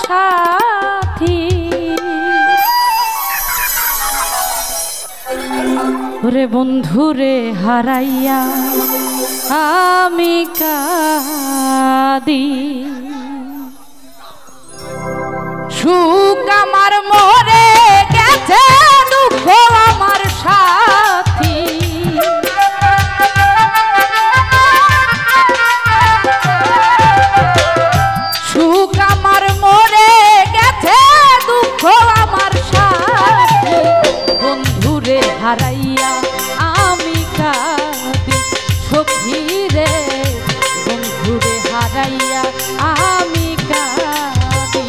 সাথী ওরে বন্ধুরে হারাইয়া আমি কাঁদি সুখ আমার মরে গেছে দুঃখ আমার সাথী সুখ আমার মরে গেছে দুঃখ আমার সাথী বন্ধুরে হারাইয়া আমি কাঁদি সখী রে বন্ধুরে হারাইয়া আমি কাঁদি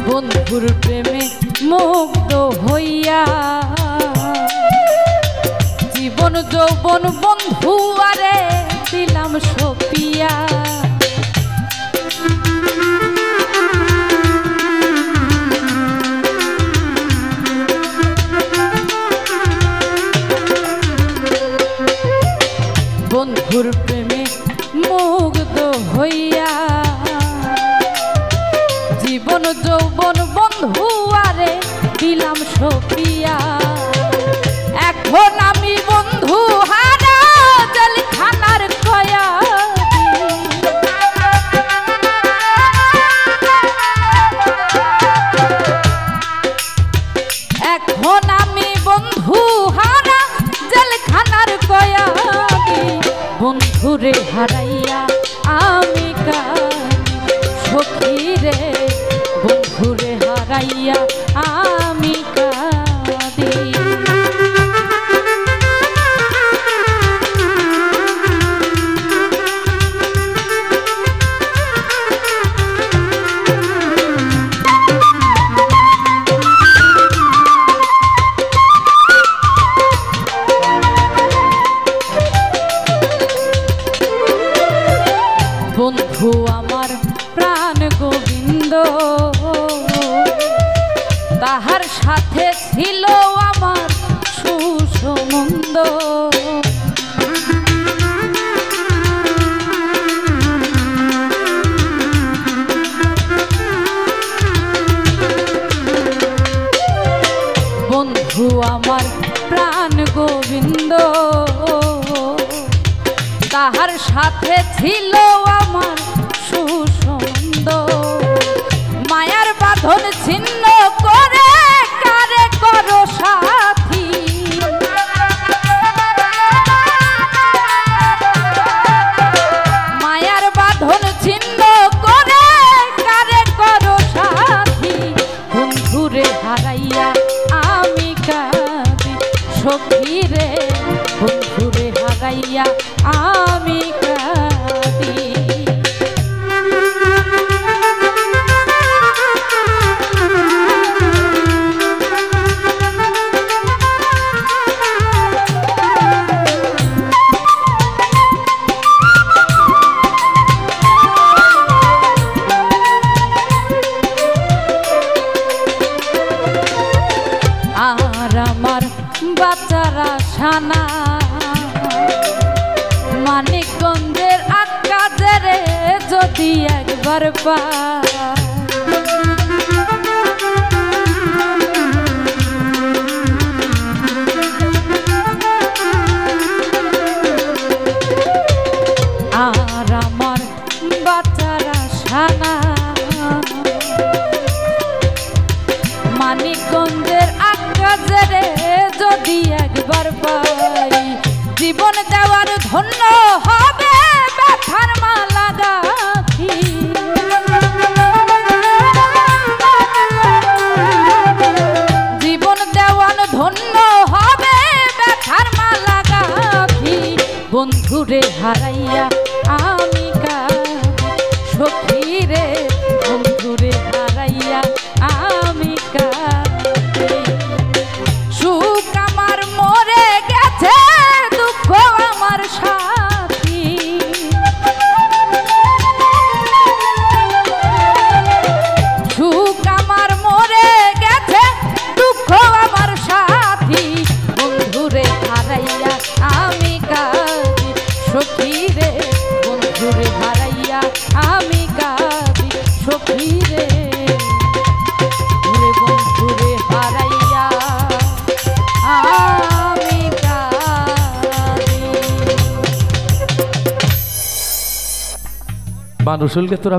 বন্ধুর প্রেমে মুগ্ধ হইয়া জীবন যৌবন বন্ধু আরে দিলাম সপিয়া বন্ধুর প্রেমে মুগ্ধ হইয়া জীবন যৌবন বন্ধু আরে দিলাম সপিয়া এখন আমি বন্ধু হারা জেলখানার কয়াদি এখন আমি বন্ধু হারা জেলখানার কয়াদি বন্ধুরে হারাইয়া আমি কাঁদি সখী রে বন্ধুরে হারাইয়া আমি কাঁদি বন্ধু আমার প্রাণ গোবিন্দ তাহার সাথে ছিল আমার সুসম্বন্ধ বন্ধু আমার প্রাণ গোবিন্দ তাহার সাথে ছিল আমার সুসম্বন্ধ মায়ার বাঁধন ছিন্ন করে কারে করো সাথী মায়ার বাঁধন ছিন্ন করে কারে করো সাথী বন্ধুরে হারাইয়া আমি কাঁদি সখী রে বন্ধুরে হারাইয়া আমি কাঁদি আর আমার বাচ্চারা সানা মানিকগঞ্জের আকাশের যদি একবার পা আর আমার বাচ্চারা সানা মানিকগঞ্জের আকাশের যদি একবার পাই জীবন দেওয়ার ধন্য হবে ব্যথার মালা গাঁথি জীবন দেওয়ার ধন্য হবে ব্যথার মালা গাঁথি বন্ধুরে হারাইয়া আমি কাঁদি সখী রে বন্ধুরে রসুলকে তোরা